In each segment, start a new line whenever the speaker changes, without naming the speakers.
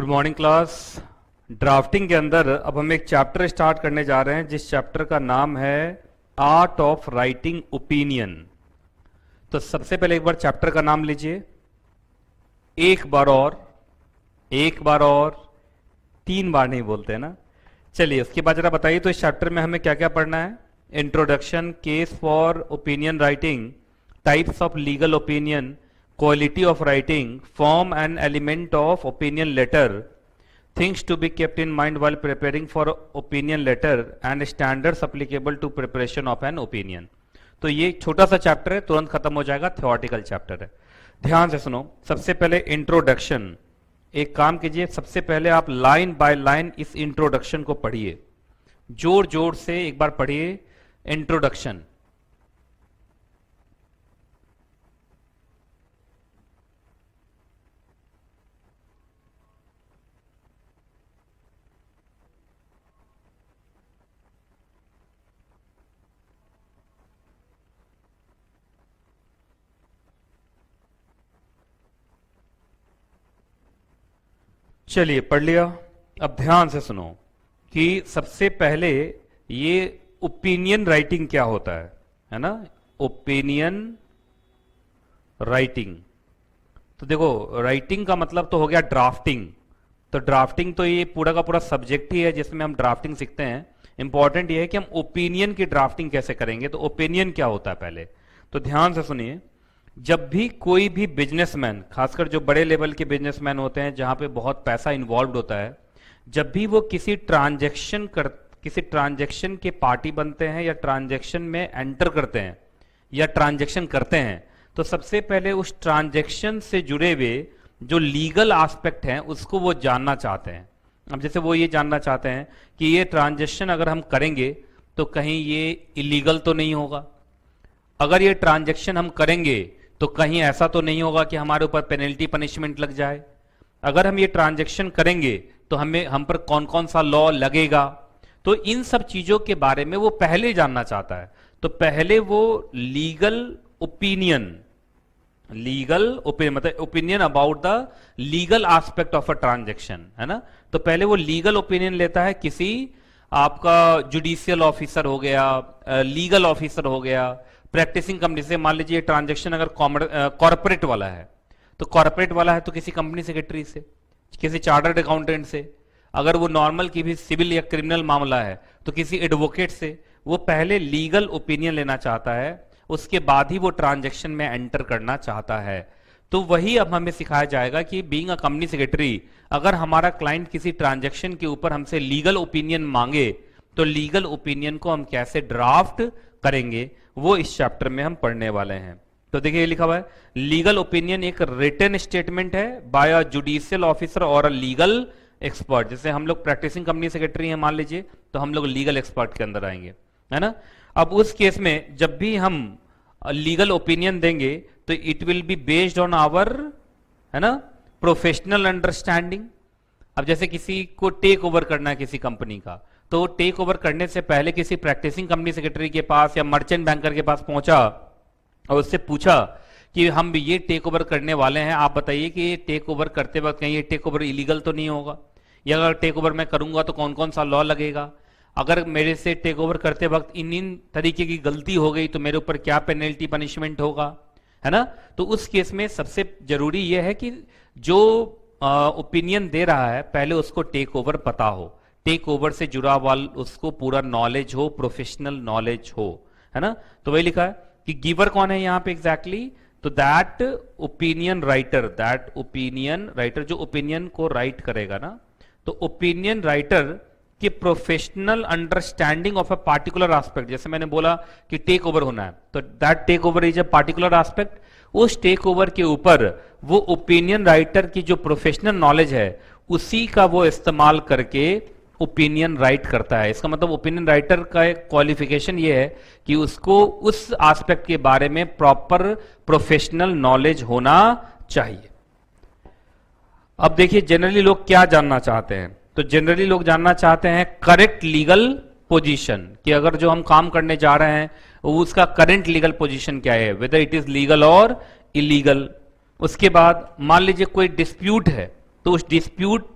Morning class. Drafting के अंदर अब हम एक चैप्टर स्टार्ट करने जा रहे हैं जिस चैप्टर का नाम है आर्ट ऑफ राइटिंग ओपिनियन। तो सबसे पहले एक बार चैप्टर का नाम लीजिए, एक बार और, एक बार और, 3 बार नहीं बोलते हैं ना। चलिए उसके बाद जरा बताइए तो इस चैप्टर में हमें क्या क्या पढ़ना है। Introduction, case for opinion writing, types of legal opinion, quality of writing, form and element of opinion letter, things to be kept in mind while preparing for opinion letter and standards applicable to preparation of an opinion। तो ये छोटा सा chapter है, तुरंत खत्म हो जाएगा, theoretical chapter है। ध्यान से सुनो। सबसे पहले इंट्रोडक्शन। एक काम कीजिए, सबसे पहले आप लाइन बाय लाइन इस इंट्रोडक्शन को पढ़िए, जोर जोर से एक बार पढ़िए इंट्रोडक्शन। चलिए पढ़ लिया। अब ध्यान से सुनो कि सबसे पहले ये ओपिनियन राइटिंग क्या होता है ना। ओपिनियन राइटिंग, तो देखो राइटिंग का मतलब तो हो गया ड्राफ्टिंग। तो ड्राफ्टिंग तो ये पूरा का पूरा सब्जेक्ट ही है जिसमें हम ड्राफ्टिंग सीखते हैं। इंपॉर्टेंट ये है कि हम ओपिनियन की ड्राफ्टिंग कैसे करेंगे। तो ओपिनियन क्या होता है पहले तो ध्यान से सुनिए। जब भी कोई भी बिजनेसमैन, खासकर जो बड़े लेवल के बिजनेसमैन होते हैं जहां पे बहुत पैसा इन्वॉल्व होता है, जब भी वो किसी ट्रांजैक्शन के पार्टी बनते हैं या ट्रांजैक्शन में एंटर करते हैं या ट्रांजैक्शन करते हैं, तो सबसे पहले उस ट्रांजैक्शन से जुड़े हुए जो लीगल एस्पेक्ट हैं उसको वो जानना चाहते हैं। अब जैसे वो ये जानना चाहते हैं कि ये ट्रांजैक्शन अगर हम करेंगे तो कहीं ये इलीगल तो नहीं होगा, अगर ये ट्रांजैक्शन हम करेंगे तो कहीं ऐसा तो नहीं होगा कि हमारे ऊपर पेनल्टी पनिशमेंट लग जाए, अगर हम ये ट्रांजैक्शन करेंगे तो हम पर कौन कौन सा लॉ लगेगा। तो इन सब चीजों के बारे में वो पहले जानना चाहता है। तो पहले वो लीगल ओपिनियन मतलब opinion about the legal aspect of a transaction, है ना। तो पहले वो लीगल ओपिनियन लेता है किसी आपका जुडिशियल ऑफिसर हो गया, लीगल ऑफिसर हो गया, प्रैक्टिसिंग कंपनी से। मान लीजिए ट्रांजैक्शन अगर कॉर्पोरेट वाला है तो कॉर्पोरेट वाला है तो किसी कंपनी सेक्रेटरी से, किसी चार्टर्ड अकाउंटेंट से। अगर वो नॉर्मल की भी सिविल या क्रिमिनल मामला है तो किसी एडवोकेट से। वो पहले लीगल ओपिनियन लेना चाहता है, उसके बाद ही वो ट्रांजैक्शन में एंटर करना चाहता है। तो वही अब हमें सिखाया जाएगा कि बीइंग अ कंपनी सेक्रेटरी, अगर हमारा क्लाइंट किसी ट्रांजैक्शन के ऊपर हमसे लीगल ओपिनियन मांगे तो लीगल ओपिनियन को हम कैसे ड्राफ्ट करेंगे, वो इस चैप्टर में हम पढ़ने वाले हैं। तो देखिए ये लिखा हुआ है, लीगल ओपिनियन एक रिटन स्टेटमेंट है बाय अ जुडिशियल ऑफिसर और अ लीगल एक्सपर्ट। जैसे हम लोग प्रैक्टिसिंग कंपनी सेक्रेटरी हैं मान लीजिए, तो हम लोग लीगल एक्सपर्ट के अंदर आएंगे, है ना। अब उस केस में जब भी हम लीगल ओपिनियन देंगे तो it will be based on our, है ना, प्रोफेशनल अंडरस्टैंडिंग। अब जैसे किसी को टेक ओवर करना है किसी कंपनी का, तो टेक ओवर करने से पहले किसी प्रैक्टिसिंग कंपनी सेक्रेटरी के पास या मर्चेंट बैंकर के पास पहुंचा और उससे पूछा कि हम ये टेक ओवर करने वाले हैं, आप बताइए कि ये टेक ओवर करते वक्त कहीं ये टेक ओवर इलीगल तो नहीं होगा, या अगर टेक ओवर मैं करूंगा तो कौन कौन सा लॉ लगेगा, अगर मेरे से टेक ओवर करते वक्त इन तरीके की गलती हो गई तो मेरे ऊपर क्या पेनल्टी पनिशमेंट होगा, है ना। तो उस केस में सबसे जरूरी यह है कि जो ओपिनियन दे रहा है पहले उसको टेक ओवर पता हो, टेक ओवर से जुड़ा हुआ उसको पूरा नॉलेज हो, प्रोफेशनल नॉलेज हो, है ना। तो वही लिखा है कि गिवर कौन है यहां पे एग्जैक्टली, तो दैट ओपिनियन राइटर जो ओपिनियन को राइट करेगा ना, तो ओपिनियन राइटर कि professional understanding of a particular aspect. जैसे मैंने बोला कि टेक ओवर होना है तो that take over is a particular aspect. उस टेक ओवर के ऊपर वो ओपिनियन राइटर की जो प्रोफेशनल नॉलेज है उसी का वो इस्तेमाल करके ओपिनियन राइट करता है। इसका मतलब ओपिनियन राइटर का एक क्वालिफिकेशन ये है कि उसको उस एस्पेक्ट के बारे में प्रॉपर प्रोफेशनल नॉलेज होना चाहिए। अब देखिए जनरली लोग क्या जानना चाहते हैं, तो जनरली लोग जानना चाहते हैं करेक्ट लीगल पोजीशन, कि अगर जो हम काम करने जा रहे हैं उसका करंट लीगल पोजीशन क्या है, वेदर इट इज लीगल और इलीगल। उसके बाद मान लीजिए कोई डिस्प्यूट है तो उस डिस्प्यूट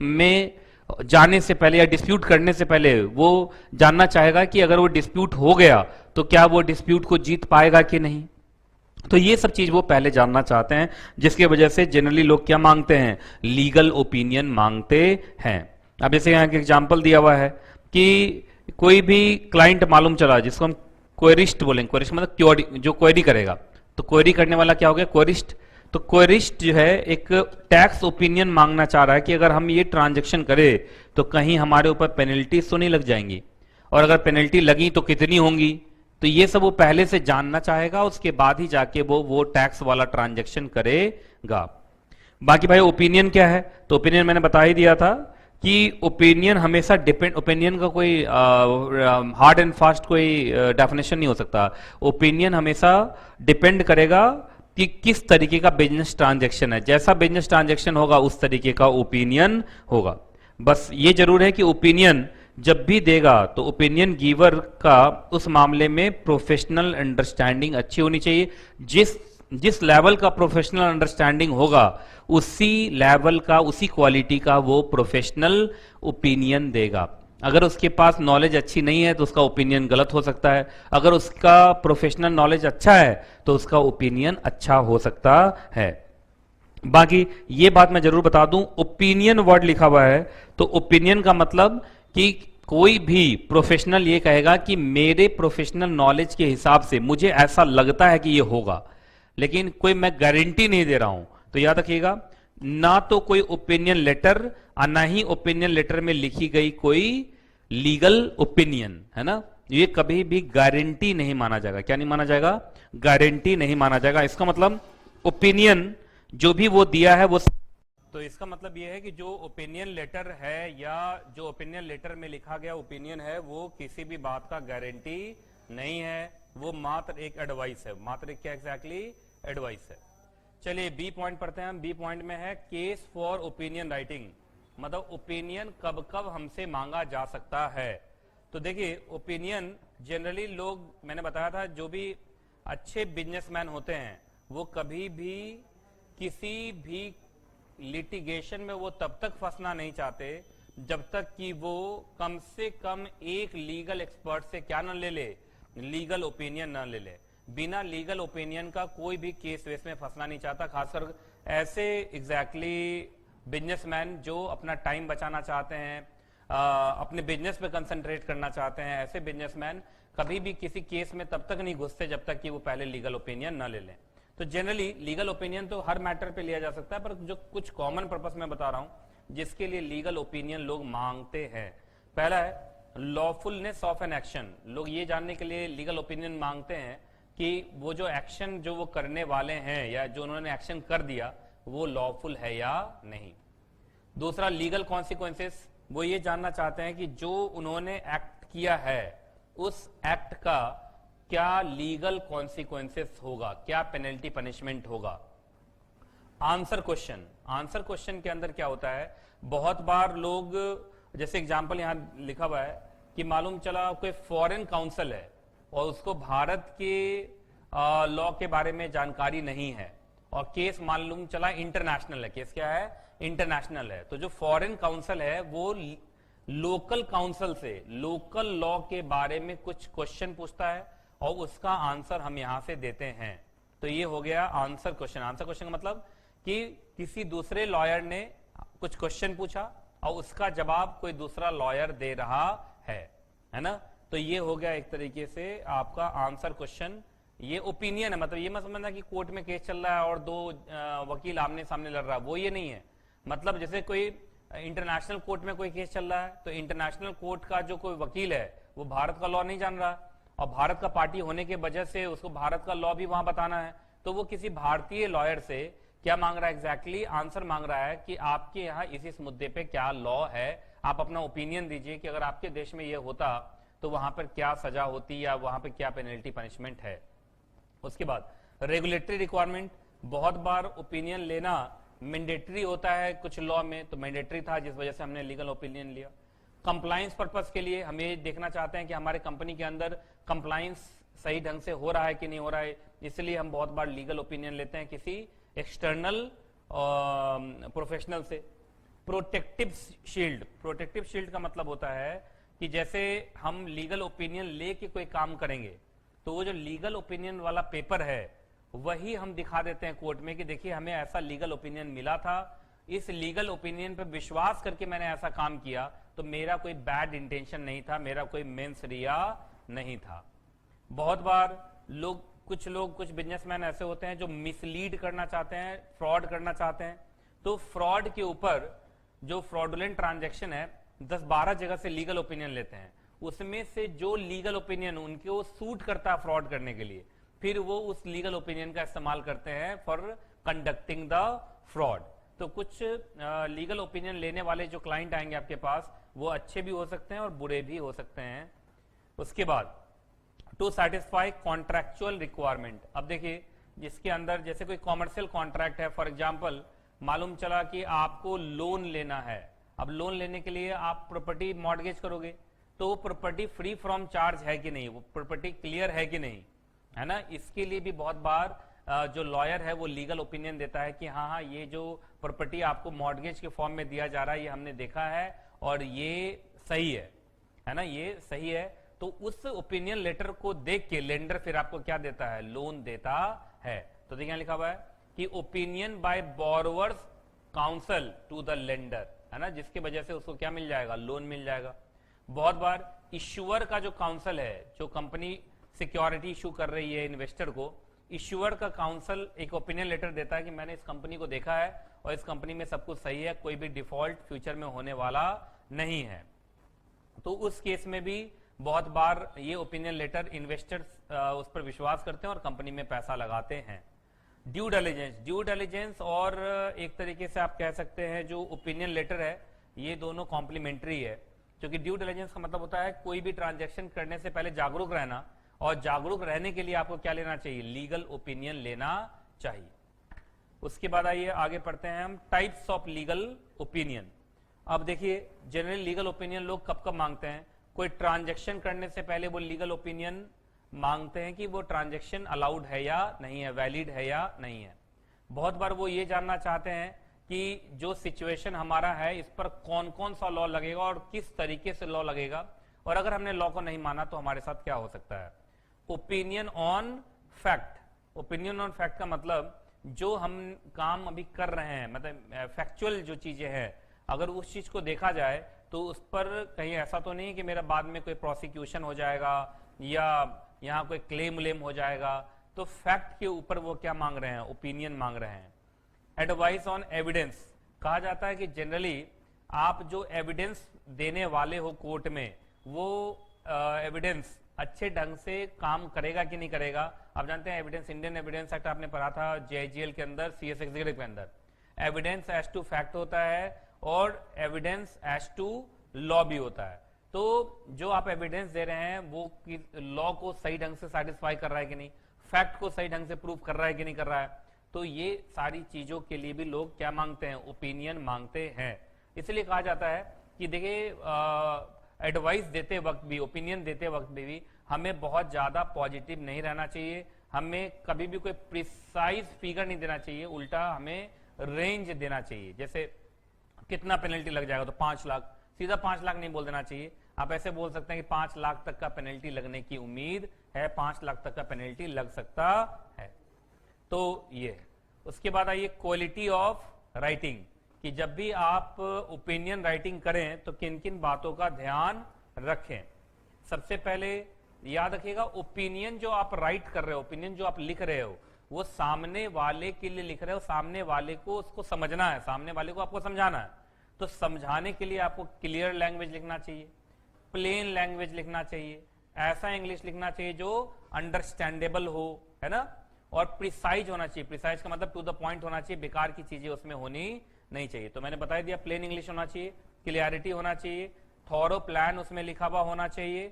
में जाने से पहले या डिस्प्यूट करने से पहले वो जानना चाहेगा कि अगर वो डिस्प्यूट हो गया तो क्या वो डिस्प्यूट को जीत पाएगा कि नहीं। तो ये सब चीज वो पहले जानना चाहते हैं, जिसकी वजह से जनरली लोग क्या मांगते हैं, लीगल ओपिनियन मांगते हैं। अब जैसे यहाँ एक एग्जांपल दिया हुआ है कि कोई भी क्लाइंट मालूम चला, जिसको हम क्वेरिस्ट बोलेंगे, क्वेरिस्ट मतलब जो क्वेरी करेगा, तो क्वेरी करने वाला क्या हो गया, क्वेरिस्ट। तो क्वेरिस्ट जो है एक टैक्स ओपिनियन मांगना चाह रहा है कि अगर हम ये ट्रांजेक्शन करें तो कहीं हमारे ऊपर पेनल्टी तो नहीं लग जाएंगी, और अगर पेनल्टी लगी तो कितनी होंगी। तो ये सब वो पहले से जानना चाहेगा, उसके बाद ही जाके वो टैक्स वाला ट्रांजेक्शन करेगा। बाकी भाई ओपिनियन क्या है, तो ओपिनियन मैंने बता ही दिया था कि ओपिनियन हमेशा डिपेंड, ओपिनियन का कोई हार्ड एंड फास्ट कोई डेफिनेशन नहीं हो सकता। ओपिनियन हमेशा डिपेंड करेगा कि किस तरीके का बिजनेस ट्रांजैक्शन है, जैसा बिजनेस ट्रांजैक्शन होगा उस तरीके का ओपिनियन होगा। बस ये जरूर है कि ओपिनियन जब भी देगा तो ओपिनियन गिवर का उस मामले में प्रोफेशनल अंडरस्टैंडिंग अच्छी होनी चाहिए। जिस लेवल का प्रोफेशनल अंडरस्टैंडिंग होगा उसी लेवल का, उसी क्वालिटी का वो प्रोफेशनल ओपिनियन देगा। अगर उसके पास नॉलेज अच्छी नहीं है तो उसका ओपिनियन गलत हो सकता है, अगर उसका प्रोफेशनल नॉलेज अच्छा है तो उसका ओपिनियन अच्छा हो सकता है। बाकी ये बात मैं जरूर बता दूं, ओपिनियन वर्ड लिखा हुआ है तो ओपिनियन का मतलब कि कोई भी प्रोफेशनल ये कहेगा कि मेरे प्रोफेशनल नॉलेज के हिसाब से मुझे ऐसा लगता है कि ये होगा, लेकिन कोई मैं गारंटी नहीं दे रहा हूं। तो याद रखिएगा, ना तो कोई ओपिनियन लेटर और ना ही ओपिनियन लेटर में लिखी गई कोई लीगल ओपिनियन, है ना, ये कभी भी गारंटी नहीं माना जाएगा। क्या नहीं माना जाएगा, गारंटी नहीं माना जाएगा। इसका मतलब ओपिनियन जो भी वो दिया है वो, तो इसका मतलब यह है कि जो ओपिनियन लेटर है या जो ओपिनियन लेटर में लिखा गया ओपिनियन है वो किसी भी बात का गारंटी नहीं है, वो मात्र एक एडवाइस है, मात्र एक क्या एग्जैक्टली एडवाइस है। चलिए बी पॉइंट पढ़ते हैं हम। बी पॉइंट में है केस फॉर ओपिनियन राइटिंग, मतलब ओपिनियन कब कब हमसे मांगा जा सकता है। तो देखिए ओपिनियन जनरली लोग, मैंने बताया था जो भी अच्छे बिजनेसमैन होते हैं वो कभी भी किसी भी लिटिगेशन में वो तब तक फंसना नहीं चाहते जब तक कि वो कम से कम एक लीगल एक्सपर्ट से क्या न ले ले, लीगल ओपिनियन न ले ले। बिना लीगल ओपिनियन का कोई भी केस वेस में फंसना नहीं चाहता, खासकर ऐसे एग्जैक्टली बिजनेसमैन जो अपना टाइम बचाना चाहते हैं, अपने बिजनेस पे कंसंट्रेट करना चाहते हैं। ऐसे बिजनेसमैन कभी भी किसी केस में तब तक नहीं घुसते जब तक कि वो पहले लीगल ओपिनियन न ले लें। तो जनरली लीगल ओपिनियन तो हर मैटर पे लिया जा सकता है, पर जो कुछ कॉमन पर्पस मैं बता रहा हूं जिसके लिए लीगल ओपिनियन लोग मांगते हैं। पहला है लॉफुलनेस ऑफ एन एक्शन। लोग ये जानने के लिए लीगल ओपिनियन मांगते हैं कि वो जो एक्शन जो वो करने वाले हैं या जो उन्होंने एक्शन कर दिया वो लॉफुल है या नहीं। दूसरा लीगल कॉन्सिक्वेंसेस, वो ये जानना चाहते हैं कि जो उन्होंने एक्ट किया है उस एक्ट का क्या लीगल कॉन्सिक्वेंसेस होगा, क्या पेनल्टी पनिशमेंट होगा। आंसर क्वेश्चन, आंसर क्वेश्चन के अंदर क्या होता है, बहुत बार लोग, जैसे एग्जांपल यहां लिखा हुआ है कि मालूम चला कोई फॉरेन काउंसिल है और उसको भारत के लॉ के बारे में जानकारी नहीं है और केस मालूम चला इंटरनेशनल है। केस क्या है, इंटरनेशनल है। तो जो फॉरेन काउंसिल है वो लोकल काउंसिल से लोकल लॉ के बारे में कुछ क्वेश्चन पूछता है और उसका आंसर हम यहां से देते हैं। तो ये हो गया आंसर क्वेश्चन। आंसर क्वेश्चन का मतलब कि किसी दूसरे लॉयर ने कुछ क्वेश्चन पूछा और उसका जवाब कोई दूसरा लॉयर दे रहा है ना। तो ये हो गया एक तरीके से आपका आंसर क्वेश्चन। ये ओपिनियन है, मतलब ये मत समझना कि कोर्ट में केस चल रहा है और दो वकील आमने सामने लड़ रहा है, वो ये नहीं है। मतलब जैसे कोई इंटरनेशनल कोर्ट में कोई केस चल रहा है तो इंटरनेशनल कोर्ट का जो कोई वकील है वो भारत का लॉ नहीं जान रहा और भारत का पार्टी होने के वजह से उसको भारत का लॉ भी वहां बताना है, तो वो किसी भारतीय लॉयर से क्या मांग रहा है, एग्जैक्टली आंसर मांग रहा है कि आपके यहाँ इस मुद्दे पे क्या लॉ है, आप अपना ओपिनियन दीजिए कि अगर आपके देश में ये होता तो वहां पर क्या सजा होती या वहां पर क्या पेनल्टी पनिशमेंट है। उसके बाद रेगुलेटरी रिक्वायरमेंट, बहुत बार ओपिनियन लेना मैंडेटरी होता है कुछ लॉ में, तो मैंडेटरी था जिस वजह से हमने लीगल ओपिनियन लिया। कंप्लायंस पर्पस के लिए हम ये देखना चाहते हैं कि हमारे कंपनी के अंदर कंप्लायंस सही ढंग से हो रहा है कि नहीं हो रहा है, इसलिए हम बहुत बार लीगल ओपिनियन लेते हैं किसी एक्सटर्नल प्रोफेशनल से। प्रोटेक्टिव शील्ड, प्रोटेक्टिव शील्ड का मतलब होता है कि जैसे हम लीगल ओपिनियन लेके कोई काम करेंगे तो वो जो लीगल ओपिनियन वाला पेपर है वही हम दिखा देते हैं कोर्ट में कि देखिए हमें ऐसा लीगल ओपिनियन मिला था, इस लीगल ओपिनियन पर विश्वास करके मैंने ऐसा काम किया, तो मेरा कोई बैड इंटेंशन नहीं था, मेरा कोई मेंस रिया नहीं था। बहुत बार कुछ बिजनेसमैन ऐसे होते हैं जो मिसलीड करना चाहते हैं, फ्रॉड करना चाहते हैं, तो फ्रॉड के ऊपर जो फ्रॉडुलेंट ट्रांजैक्शन है 10-12 जगह से लीगल ओपिनियन लेते हैं, उसमें से जो लीगल ओपिनियन उनको सूट करता है फ्रॉड करने के लिए, फिर वो उस लीगल ओपिनियन का इस्तेमाल करते हैं फॉर कंडक्टिंग द फ्रॉड। तो कुछ लीगल ओपिनियन लेने वाले जो क्लाइंट आएंगे आपके पास वो अच्छे भी हो सकते हैं और बुरे भी हो सकते हैं। उसके बाद टू सेटिस्फाई कॉन्ट्रैक्चुअल रिक्वायरमेंट। अब देखिए जिसके अंदर जैसे कोई कॉमर्शियल कॉन्ट्रैक्ट है, फॉर एग्जांपल मालूम चला कि आपको लोन लेना है, अब लोन लेने के लिए आप प्रॉपर्टी मॉर्गेज करोगे तो वो प्रॉपर्टी फ्री फ्रॉम चार्ज है कि नहीं, वो प्रॉपर्टी क्लियर है कि नहीं, है ना। इसके लिए भी बहुत बार जो लॉयर है वो लीगल ओपिनियन देता है कि हाँ ये जो प्रॉपर्टी आपको मॉर्गेज के फॉर्म में दिया जा रहा है ये हमने देखा है और ये सही है ना, ये सही है। तो उस ओपिनियन लेटर को देख के लेंडर फिर आपको क्या देता है, लोन देता है। तो देखिए लिखा हुआ है कि opinion by borrowers counsel to the lender, है ना, जिसकी वजह से उसको क्या मिल जाएगा, लोन मिल जाएगा। बहुत बार इश्यूअर का जो काउंसिल है, जो कंपनी सिक्योरिटी इशू कर रही है इन्वेस्टर को, इश्यूअर का काउंसिल एक ओपिनियन लेटर देता है कि मैंने इस कंपनी को देखा है और इस कंपनी में सब कुछ सही है, कोई भी डिफॉल्ट फ्यूचर में होने वाला नहीं है। तो उस केस में भी बहुत बार ये ओपिनियन लेटर इन्वेस्टर्स उस पर विश्वास करते हैं और कंपनी में पैसा लगाते हैं। ड्यू डिलिजेंस, ड्यू डिलिजेंस और एक तरीके से आप कह सकते हैं जो ओपिनियन लेटर है, ये दोनों कॉम्प्लीमेंट्री है। क्योंकि ड्यू डिलिजेंस का मतलब होता है कोई भी ट्रांजैक्शन करने से पहले जागरूक रहना, और जागरूक रहने के लिए आपको क्या लेना चाहिए, लीगल ओपिनियन लेना चाहिए। उसके बाद आइए आगे पढ़ते हैं हम टाइप्स ऑफ लीगल ओपिनियन। अब देखिए जनरली लीगल ओपिनियन लोग कब कब मांगते हैं, कोई ट्रांजैक्शन करने से पहले वो लीगल ओपिनियन मांगते हैं कि वो ट्रांजैक्शन अलाउड है या नहीं है, वैलिड है या नहीं है। बहुत बार वो ये जानना चाहते हैं कि जो सिचुएशन हमारा है इस पर कौन कौन सा लॉ लगेगा और किस तरीके से लॉ लगेगा, और अगर हमने लॉ को नहीं माना तो हमारे साथ क्या हो सकता है। Opinion on fact, opinion on fact का मतलब जो हम काम अभी कर रहे हैं, मतलब फैक्चुअल जो चीजें हैं, अगर उस चीज को देखा जाए तो उस पर कहीं ऐसा तो नहीं है कि मेरा बाद में कोई प्रोसिक्यूशन हो जाएगा या यहाँ कोई क्लेम उलेम हो जाएगा। तो फैक्ट के ऊपर वो क्या मांग रहे हैं, ओपिनियन मांग रहे हैं। एडवाइस ऑन एविडेंस, कहा जाता है कि जनरली आप जो एविडेंस देने वाले हो कोर्ट में, वो एविडेंस अच्छे ढंग से काम करेगा कि नहीं करेगा। आप जानते हैं एविडेंस, इंडियन एविडेंस एक्ट आपने पढ़ा था जेआईजीएल के अंदर, सीएस एग्जीक्यूटिव के अंदर, एविडेंस एज टू फैक्ट होता है और एविडेंस एज टू लॉ भी होता है। तो जो आप एविडेंस दे रहे हैं वो लॉ को सही ढंग से सेटिस्फाई कर रहा है कि नहीं, फैक्ट को सही ढंग से प्रूव कर रहा है कि नहीं कर रहा है। तो ये सारी चीजों के लिए भी लोग क्या मांगते हैं, ओपिनियन मांगते हैं। इसलिए कहा जाता है कि देखिए एडवाइस देते वक्त भी, ओपिनियन देते वक्त भी हमें बहुत ज्यादा पॉजिटिव नहीं रहना चाहिए, हमें कभी भी कोई प्रिसाइज फिगर नहीं देना चाहिए, उल्टा हमें रेंज देना चाहिए। जैसे कितना पेनल्टी लग जाएगा तो 5 लाख, सीधा 5 लाख नहीं बोल देना चाहिए। आप ऐसे बोल सकते हैं कि 5 लाख तक का पेनल्टी लगने की उम्मीद है, 5 लाख तक का पेनल्टी लग सकता है। तो ये, उसके बाद आइए क्वालिटी ऑफ राइटिंग, कि जब भी आप ओपिनियन राइटिंग करें तो किन किन बातों का ध्यान रखें। सबसे पहले याद रखिएगा, ओपिनियन जो आप राइट कर रहे हो, ओपिनियन जो आप लिख रहे हो, वो सामने वाले के लिए लिख रहे हो, सामने वाले को उसको समझना है, सामने वाले को आपको समझाना है। तो समझाने के लिए आपको क्लियर लैंग्वेज लिखना चाहिए, प्लेन लैंग्वेज लिखना चाहिए, ऐसा इंग्लिश लिखना चाहिए जो अंडरस्टैंडेबल हो, है ना, और प्रिसाइज होना चाहिए। प्रिसाइज का मतलब टू द पॉइंट होना चाहिए, बेकार की चीजें उसमें होनी नहीं चाहिए। तो मैंने बता दिया, प्लेन इंग्लिश होना चाहिए, क्लियरिटी होना चाहिए, थॉरो प्लान उसमें लिखा हुआ होना चाहिए,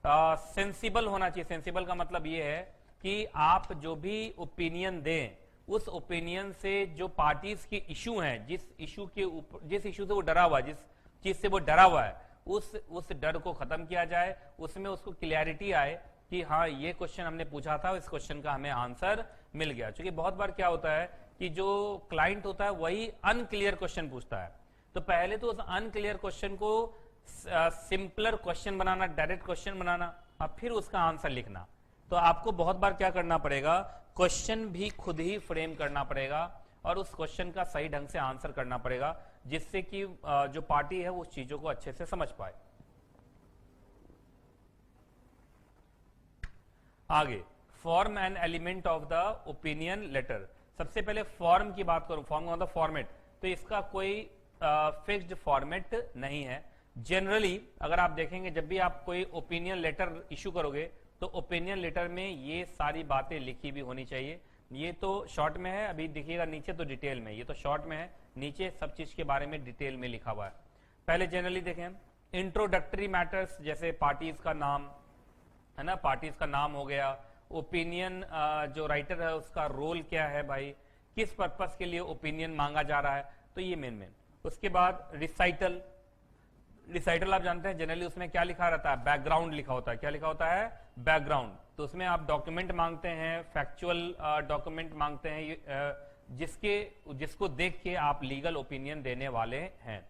सेंसिबल होना चाहिए। सेंसिबल का मतलब ये है कि आप जो भी ओपिनियन दें, उस ओपिनियन से जो पार्टीज के इशू हैं, जिस इशू के ऊपर, जिस इशू से वो डरा हुआ है, जिस चीज से वो डरा हुआ है, उस डर को खत्म किया जाए, उसमें उसको क्लियरिटी आए कि हाँ ये क्वेश्चन हमने पूछा था, इस क्वेश्चन का हमें आंसर मिल गया। क्योंकि बहुत बार क्या होता है कि जो क्लाइंट होता है वही अनक्लियर क्वेश्चन पूछता है, तो पहले तो उस अनक्लियर क्वेश्चन को सिंपलर क्वेश्चन बनाना, डायरेक्ट क्वेश्चन बनाना, और फिर उसका आंसर लिखना। तो आपको बहुत बार क्या करना पड़ेगा, क्वेश्चन भी खुद ही फ्रेम करना पड़ेगा और उस क्वेश्चन का सही ढंग से आंसर करना पड़ेगा, जिससे कि जो पार्टी है वो उस चीजों को अच्छे से समझ पाए। आगे, form and element of the opinion letter. सबसे पहले फॉर्म की बात करूं, फॉर्म मतलब फॉर्मेट, तो इसका कोई फिक्स्ड फॉर्मेट नहीं है। जनरली अगर आप देखेंगे, जब भी आप कोई ओपिनियन लेटर इशू करोगे तो ओपिनियन लेटर में ये सारी बातें लिखी भी होनी चाहिए। ये तो शॉर्ट में है, अभी देखिएगा नीचे तो डिटेल में, ये तो शॉर्ट में है, नीचे सब चीज के बारे में डिटेल में लिखा हुआ है। पहले जनरली देखें, इंट्रोडक्टरी मैटर्स, जैसे पार्टीज का नाम है ना, पार्टीज का नाम हो गया, ओपिनियन जो राइटर है उसका रोल क्या है भाई, किस पर्पस के लिए ओपिनियन मांगा जा रहा है, तो ये मेन। उसके बाद रिसाइटल, रिसाइटल आप जानते हैं जनरली उसमें क्या लिखा रहता है, बैकग्राउंड लिखा होता है। क्या लिखा होता है, बैकग्राउंड। तो उसमें आप डॉक्यूमेंट मांगते हैं, फैक्चुअल डॉक्यूमेंट मांगते हैं, जिसको देख के आप लीगल ओपिनियन देने वाले हैं।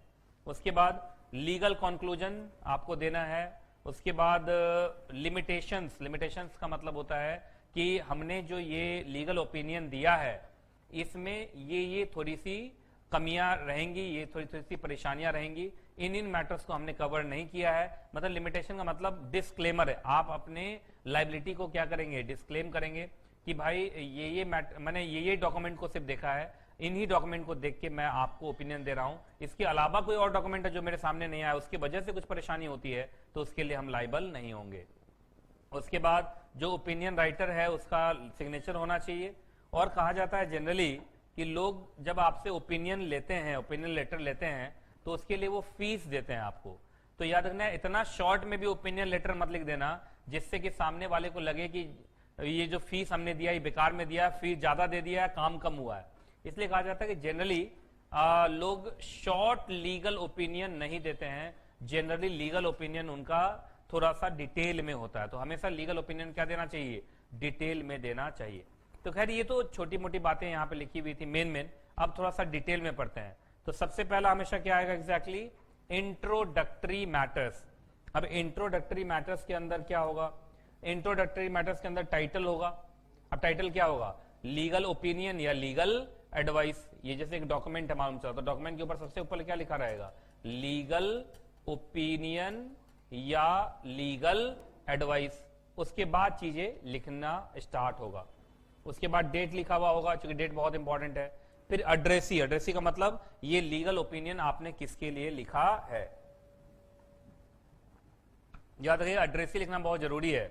उसके बाद लीगल कंक्लूजन आपको देना है। उसके बाद लिमिटेशंस, लिमिटेशंस का मतलब होता है कि हमने जो ये लीगल ओपिनियन दिया है इसमें ये थोड़ी सी कमियां रहेंगी, ये थोड़ी सी परेशानियां रहेंगी, इन मैटर्स को हमने कवर नहीं किया है। मतलब लिमिटेशन का मतलब डिस्क्लेमर है, आप अपने लायबिलिटी को क्या करेंगे, डिस्क्लेम करेंगे कि भाई मैंने ये डॉक्यूमेंट को सिर्फ देखा है, इन्हीं डॉक्यूमेंट को देख के मैं आपको ओपिनियन दे रहा हूं, इसके अलावा कोई और डॉक्यूमेंट है जो मेरे सामने नहीं आया, उसकी वजह से कुछ परेशानी होती है तो उसके लिए हम लाइबल नहीं होंगे। उसके बाद जो ओपिनियन राइटर है उसका सिग्नेचर होना चाहिए। और कहा जाता है जनरली कि लोग जब आपसे ओपिनियन लेते हैं, ओपिनियन लेटर लेते हैं, तो उसके लिए वो फीस देते हैं आपको। तो याद रखना, इतना शॉर्ट में भी ओपिनियन लेटर मत लिख देना जिससे कि सामने वाले को लगे कि ये जो फीस हमने दिया ये बेकार में दिया, फीस ज्यादा दे दिया है, काम कम हुआ है। इसलिए कहा जाता है कि जनरली लोग शॉर्ट लीगल ओपिनियन नहीं देते हैं। जनरली लीगल ओपिनियन उनका थोड़ा सा डिटेल में होता है, तो हमेशा लीगल ओपिनियन क्या देना चाहिए, डिटेल में देना चाहिए। तो खैर ये तो छोटी मोटी बातें यहाँ पे लिखी हुई थी मेन। अब थोड़ा सा डिटेल में पढ़ते हैं। तो सबसे पहला हमेशा क्या आएगा एग्जैक्टली, इंट्रोडक्टरी मैटर्स। अब इंट्रोडक्टरी मैटर्स के अंदर क्या होगा, इंट्रोडक्टरी मैटर्स के अंदर टाइटल होगा। अब टाइटल क्या होगा, लीगल ओपिनियन या लीगल एडवाइस। ये जैसे एक डॉक्यूमेंट है मालूम चला, तो डॉक्यूमेंट के ऊपर सबसे ऊपर क्या लिखा रहेगा, लीगल ओपिनियन या लीगल एडवाइस। उसके बाद चीजें लिखना स्टार्ट होगा। उसके बाद डेट लिखा हुआ होगा, क्योंकि डेट बहुत इंपॉर्टेंट है। फिर एड्रेसी, एड्रेसी का मतलब ये लीगल ओपिनियन आपने किसके लिए लिखा है। याद रखिए एड्रेसी लिखना बहुत जरूरी है,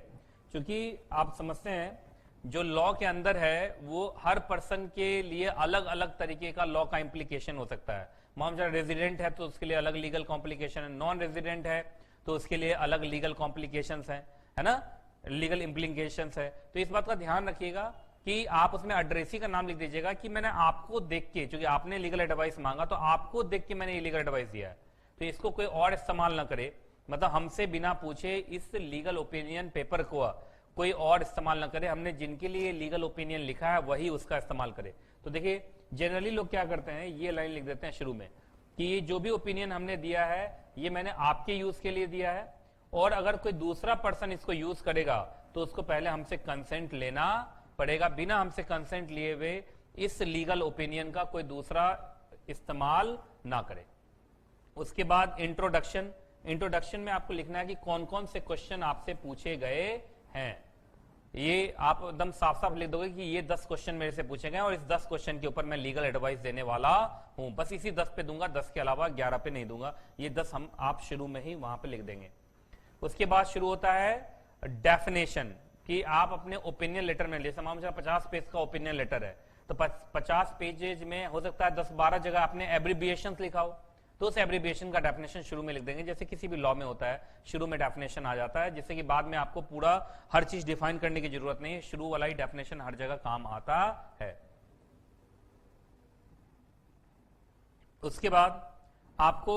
क्योंकि आप समझते हैं जो लॉ के अंदर है वो हर पर्सन के लिए अलग अलग तरीके का लॉ का इंप्लीकेशन हो सकता है। मान लीजिए रेजिडेंट है तो उसके लिए अलग लीगल कॉम्प्लिकेशन है, नॉन रेजिडेंट है तो उसके लिए अलग लीगल कॉम्प्लिकेशंस है ना, लीगल इंप्लीकेशंस है। तो इस बात का ध्यान रखिएगा कि आप उसमें एड्रेसी का नाम लिख दीजिएगा कि मैंने आपको देख के, क्योंकि आपने लीगल एडवाइस मांगा तो आपको देख के मैंने ये लीगल एडवाइस दिया है, तो इसको कोई और इस्तेमाल ना करे। मतलब हमसे बिना पूछे इस लीगल ओपिनियन पेपर को कोई और इस्तेमाल ना करे, हमने जिनके लिए लीगल ओपिनियन लिखा है वही उसका इस्तेमाल करे। तो देखिए जनरली लोग क्या करते हैं, ये लाइन लिख देते हैं शुरू में कि ये जो भी ओपिनियन हमने दिया है ये मैंने आपके यूज के लिए दिया है, और अगर कोई दूसरा पर्सन इसको यूज करेगा तो उसको पहले हमसे कंसेंट लेना पड़ेगा। बिना हमसे कंसेंट लिए हुए इस लीगल ओपिनियन का कोई दूसरा इस्तेमाल ना करे। उसके बाद इंट्रोडक्शन, इंट्रोडक्शन में आपको लिखना है कि कौन कौन से क्वेश्चन आपसे पूछे गए हैं। ये आप एकदम साफ साफ लिख दोगे कि ये 10 क्वेश्चन मेरे से पूछे गए और इस 10 क्वेश्चन के ऊपर मैं लीगल एडवाइस देने वाला हूं। बस इसी 10 पे दूंगा, 10 के अलावा 11 पे नहीं दूंगा। ये 10 हम आप शुरू में ही वहां पे लिख देंगे। उसके बाद शुरू होता है डेफिनेशन, कि आप अपने ओपिनियन लेटर में, जैसे मान लीजिए 50 पेज का ओपिनियन लेटर है तो 50 पेजेज में हो सकता है 10-12 जगह आपने एब्रीविएशन लिखा हो, तो उस एब्रीविएशन का डेफिनेशन शुरू में लिख देंगे। जैसे किसी भी लॉ में होता है शुरू में डेफिनेशन आ जाता है, जिससे कि बाद में आपको पूरा हर चीज डिफाइन करने की जरूरत नहीं है, शुरू वाला ही डेफिनेशन हर जगह काम आता है। उसके बाद आपको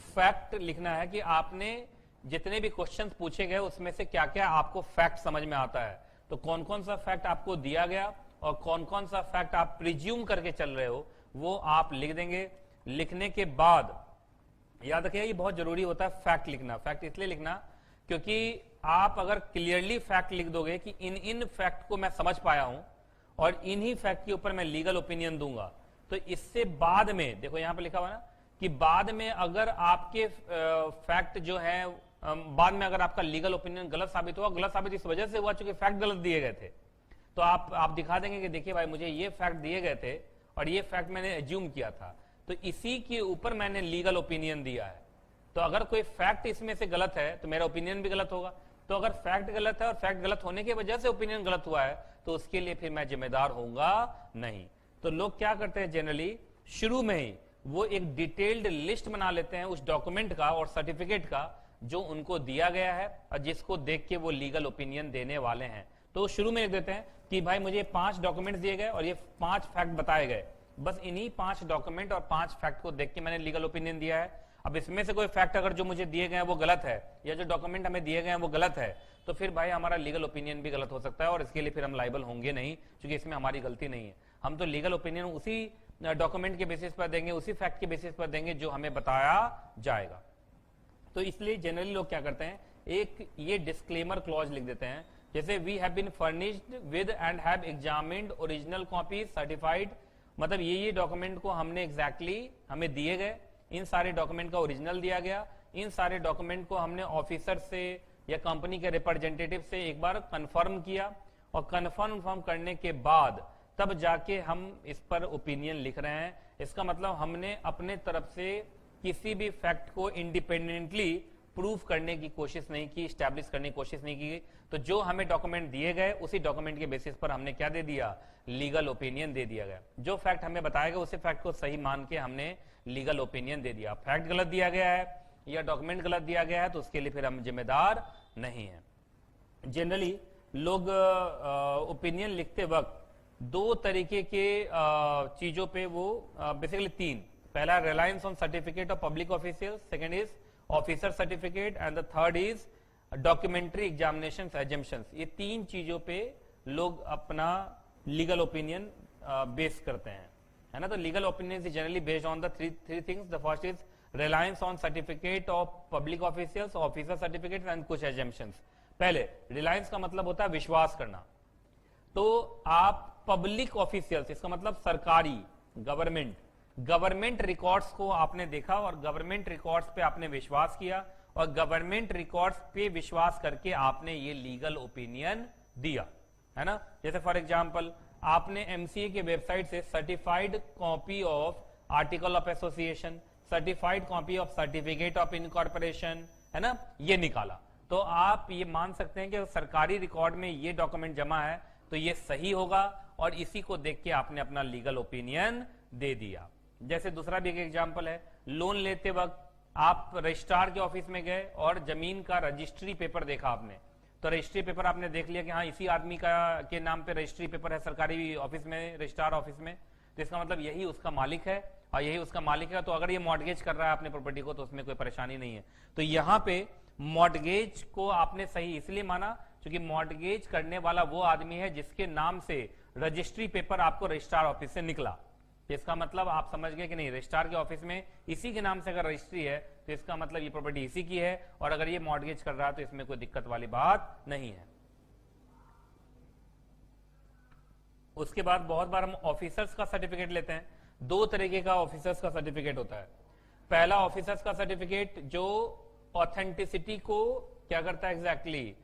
फैक्ट लिखना है कि आपने जितने भी क्वेश्चंस पूछे गए उसमें से क्या क्या आपको फैक्ट समझ में आता है। तो कौन कौन सा फैक्ट आपको दिया गया और कौन कौन सा फैक्ट आप प्रिज्यूम करके चल रहे हो वो आप लिख देंगे। लिखने के बाद याद रखिए ये बहुत जरूरी होता है फैक्ट लिखना। फैक्ट इसलिए लिखना क्योंकि आप अगर क्लियरली फैक्ट लिख दोगे कि इन इन फैक्ट को मैं समझ पाया हूं और इन्हीं फैक्ट के ऊपर मैं लीगल ओपिनियन दूंगा, तो इससे बाद में देखो यहां पर लिखा हुआ ना कि बाद में अगर आपके फैक्ट जो है बाद में अगर आपका लीगल ओपिनियन गलत साबित हुआ, गलत साबित इस वजह से हुआ चूंकि फैक्ट गलत दिए गए थे, तो आप दिखा देंगे कि देखिए भाई मुझे ये फैक्ट दिए गए थे और ये फैक्ट मैंने एज्यूम किया था, तो इसी के ऊपर मैंने लीगल ओपिनियन दिया है। तो अगर कोई फैक्ट इसमें से गलत है तो मेरा ओपिनियन भी गलत होगा। तो अगर फैक्ट गलत है और फैक्ट गलत होने की वजह से ओपिनियन गलत हुआ है तो उसके लिए फिर मैं जिम्मेदार होऊंगा नहीं। तो लोग क्या करते हैं जनरली शुरू में ही वो एक डिटेल्ड लिस्ट बना लेते हैं उस डॉक्यूमेंट का और सर्टिफिकेट का जो उनको दिया गया है और जिसको देख के वो लीगल ओपिनियन देने वाले हैं। तो शुरू में लिख देते हैं कि भाई मुझे 5 डॉक्यूमेंट्स दिए गए और ये 5 फैक्ट बताए गए, बस इन्हीं 5 डॉक्यूमेंट और 5 फैक्ट को देख के मैंने लीगल ओपिनियन दिया है। अब इसमें से कोई फैक्ट अगर जो मुझे दिए गए हैं वो गलत है या जो डॉक्यूमेंट हमें दिए गए हैं वो गलत है, तो फिर भाई हमारा लीगल ओपिनियन भी गलत हो सकता है और इसके लिए फिर हम लायबल होंगे नहीं, क्योंकि इसमें हमारी गलती नहीं है। हम तो लीगल ओपिनियन उसी डॉक्यूमेंट के बेसिस पर देंगे, उसी फैक्ट के बेसिस पर देंगे जो हमें बताया जाएगा। तो इसलिए जनरली लोग क्या करते हैं, एक ये डिस्क्लेमर क्लॉज लिख देते हैं, जैसे we have been furnished with and have examined original copy certified, मतलब ये डॉक्यूमेंट को हमने एग्जैक्टली हमें दिए गए, इन सारे डॉक्यूमेंट का ओरिजिनल दिया गया, इन सारे डॉक्यूमेंट को हमने ऑफिसर से या कंपनी के रिप्रेजेंटेटिव से एक बार कंफर्म किया और कंफर्म करने के बाद तब जाके हम इस पर ओपिनियन लिख रहे हैं। इसका मतलब हमने अपने तरफ से किसी भी फैक्ट को इंडिपेंडेंटली प्रूफ करने की कोशिश नहीं की, स्टैब्लिश करने की कोशिश नहीं की। तो जो हमें डॉक्यूमेंट दिए गए उसी डॉक्यूमेंट के बेसिस पर हमने क्या दे दिया, लीगल ओपिनियन दे दिया गया। जो फैक्ट हमें बताया गया उसी फैक्ट को सही मान के हमने लीगल ओपिनियन दे दिया। फैक्ट गलत दिया गया है या डॉक्यूमेंट गलत दिया गया है तो उसके लिए फिर हम जिम्मेदार नहीं है। जनरली लोग ओपिनियन लिखते वक्त 2 तरीके के चीजों पे वो बेसिकली 3, पहला reliance on certificate of public official, second is officer certificate and the third is documentary examination assumptions. ये 3 चीजों पे लोग अपना लीगल ओपिनियन बेस करते हैं, है ना। तो legal opinion is generally based on the three things. The first is reliance on certificate of public officials, officer certificate and कुछ एजम्पशंस। पहले रिलायंस का मतलब होता है विश्वास करना। तो आप पब्लिक ऑफिशियल्स, इसका मतलब सरकारी, गवर्नमेंट रिकॉर्ड्स को आपने देखा और गवर्नमेंट रिकॉर्ड्स पे आपने विश्वास किया और गवर्नमेंट रिकॉर्ड्स पे विश्वास करके आपने ये लीगल ओपिनियन दिया, है ना। जैसे फॉर एग्जांपल आपने एमसीए के वेबसाइट से certified copy of article of association, certified copy of certificate of incorporation, है ना, ये निकाला। तो आप ये मान सकते हैं कि सरकारी रिकॉर्ड में ये डॉक्यूमेंट जमा है तो ये सही होगा और इसी को देख के आपने अपना लीगल ओपिनियन दे दिया। जैसे दूसरा भी एक एग्जांपल है, लोन लेते वक्त आप रजिस्ट्रार के ऑफिस में गए और जमीन का रजिस्ट्री पेपर देखा आपने, तो रजिस्ट्री पेपर आपने देख लिया कि हाँ इसी आदमी का के नाम पे रजिस्ट्री पेपर है सरकारी ऑफिस में, रजिस्ट्रार ऑफिस में, तो इसका मतलब यही उसका मालिक है और यही उसका मालिक है। तो अगर ये मॉर्गेज कर रहा है अपने प्रॉपर्टी को तो उसमें कोई परेशानी नहीं है। तो यहाँ पे मॉर्गेज को आपने सही इसलिए माना क्योंकि मॉर्गेज करने वाला वो आदमी है जिसके नाम से रजिस्ट्री पेपर आपको रजिस्ट्रार ऑफिस से निकला। तो इसका मतलब आप समझ गए कि नहीं, रजिस्ट्रार के ऑफिस में इसी के नाम से अगर रजिस्ट्री है तो इसका मतलब ये प्रॉपर्टी इसी की है और अगर ये मॉर्गेज कर रहा है तो इसमें कोई दिक्कत वाली बात नहीं है। उसके बाद बहुत बार हम ऑफिसर्स का सर्टिफिकेट लेते हैं। 2 तरीके का ऑफिसर्स का सर्टिफिकेट होता है। पहला ऑफिसर्स का सर्टिफिकेट जो ऑथेंटिसिटी को क्या करता है, एग्जैक्टली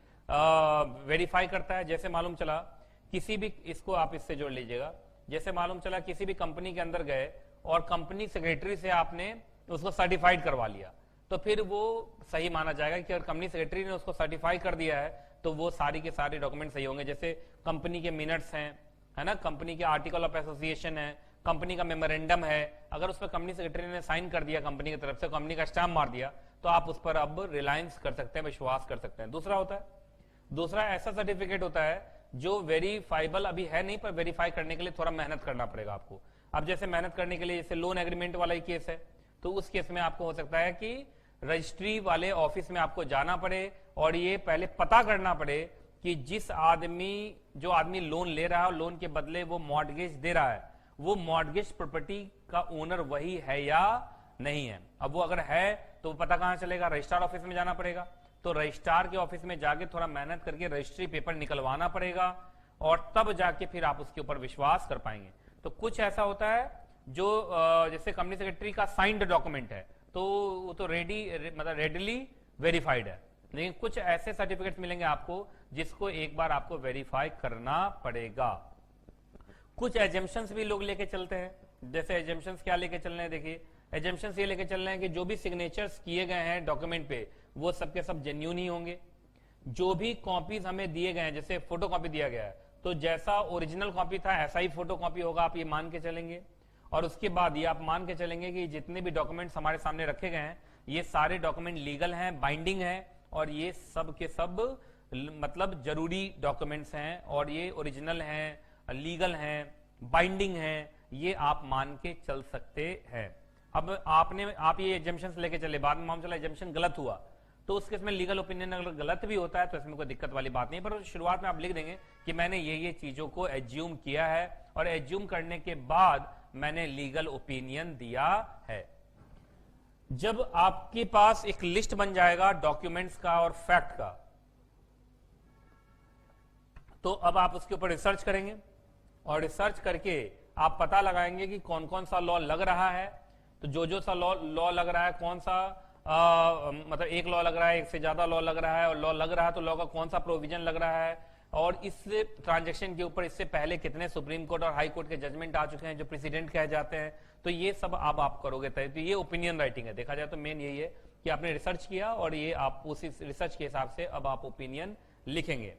वेरीफाई करता है। जैसे मालूम चला किसी भी, इसको आप इससे जोड़ लीजिएगा, जैसे मालूम चला किसी भी कंपनी के अंदर गए और कंपनी सेक्रेटरी से आपने उसको सर्टिफाइड करवा लिया तो फिर वो सही माना जाएगा कि अगर कंपनी सेक्रेटरी ने उसको सर्टिफाई कर दिया है तो वो सारी के सारे डॉक्यूमेंट सही होंगे। जैसे कंपनी के मिनट्स हैं, है ना, कंपनी के आर्टिकल ऑफ एसोसिएशन है, कंपनी का मेमोरेंडम है, अगर उस पर कंपनी सेक्रेटरी ने साइन कर दिया कंपनी की तरफ से, कंपनी का स्टैम्प मार दिया तो आप उस पर अब रिलायंस कर सकते हैं, विश्वास कर सकते हैं। दूसरा ऐसा सर्टिफिकेट होता है जो वेरीफाइबल अभी है नहीं पर वेरीफाई करने के लिए थोड़ा मेहनत करना पड़ेगा आपको। अब जैसे मेहनत करने के लिए जैसे लोन एग्रीमेंट वाला ही केस है तो उस केस में आपको हो सकता है कि रजिस्ट्री वाले ऑफिस में आपको जाना पड़े और ये पहले पता करना पड़े कि जो आदमी लोन ले रहा है और लोन के बदले वो मॉर्गेज दे रहा है वो मॉर्गेज प्रॉपर्टी का ओनर वही है या नहीं है। अब वो अगर है तो पता कहां चलेगा, रजिस्ट्रार ऑफिस में जाना पड़ेगा। तो रजिस्ट्रार के ऑफिस में जाके थोड़ा मेहनत करके रजिस्ट्री पेपर निकलवाना पड़ेगा और तब जाके फिर आप उसके ऊपर विश्वास कर पाएंगे। तो कुछ ऐसा होता है जो जैसे कंपनी सेक्रेटरी का साइंड डॉक्यूमेंट है तो वो तो मतलब रेडीली वेरीफाइड है, लेकिन कुछ ऐसे सर्टिफिकेट्स मिलेंगे आपको जिसको एक बार आपको वेरीफाई करना पड़ेगा। कुछ एजम्पशंस भी लोग लेके चलते हैं। जैसे एजम्पशंस क्या लेके चल रहे हैं, देखिए एजम्पशंस ये लेके चल रहे हैं कि जो भी सिग्नेचर्स किए गए हैं डॉक्यूमेंट पे वो सबके सब जेन्यून ही होंगे। जो भी कॉपीज हमें दिए गए हैं, जैसे फोटो कॉपी दिया गया है तो जैसा ओरिजिनल कॉपी था ऐसा ही फोटो कॉपी होगा, आप ये मान के चलेंगे। और उसके बाद ये आप मान के चलेंगे कि जितने भी डॉक्यूमेंट्स हमारे सामने रखे गए हैं ये सारे डॉक्यूमेंट लीगल हैं, बाइंडिंग है और ये सब के सब मतलब जरूरी डॉक्यूमेंट्स हैं और ये ओरिजिनल हैं, लीगल हैं, बाइंडिंग हैं, ये आप मान के चल सकते हैं। अब आप ये एजम्पशंस लेके चले, बाद में मालूम चला एजम्पशन गलत हुआ तो उस केस में लीगल ओपिनियन अगर गलत भी होता है तो इसमें कोई दिक्कत वाली बात नहीं, पर शुरुआत में आप लिख देंगे कि मैंने ये चीजों को एज्यूम किया है और एज्यूम करने के बाद मैंने लीगल ओपिनियन दिया है। जब आपके पास एक लिस्ट बन जाएगा डॉक्यूमेंट्स का और फैक्ट का, तो अब आप उसके ऊपर रिसर्च करेंगे और रिसर्च करके आप पता लगाएंगे कि कौन कौन सा लॉ लग रहा है। तो जो सा लॉ लग रहा है, कौन सा मतलब एक लॉ लग रहा है, एक से ज्यादा लॉ लग रहा है, और लॉ लग रहा है तो लॉ का कौन सा प्रोविजन लग रहा है, और इस ट्रांजैक्शन के ऊपर इससे पहले कितने सुप्रीम कोर्ट और हाई कोर्ट के जजमेंट आ चुके हैं जो प्रेसिडेंट कहे जाते हैं। तो ये सब अब आप करोगे तय। तो ये ओपिनियन राइटिंग है। देखा जाए तो मेन यही है कि आपने रिसर्च किया और ये आप उसी रिसर्च के हिसाब से अब आप ओपिनियन लिखेंगे।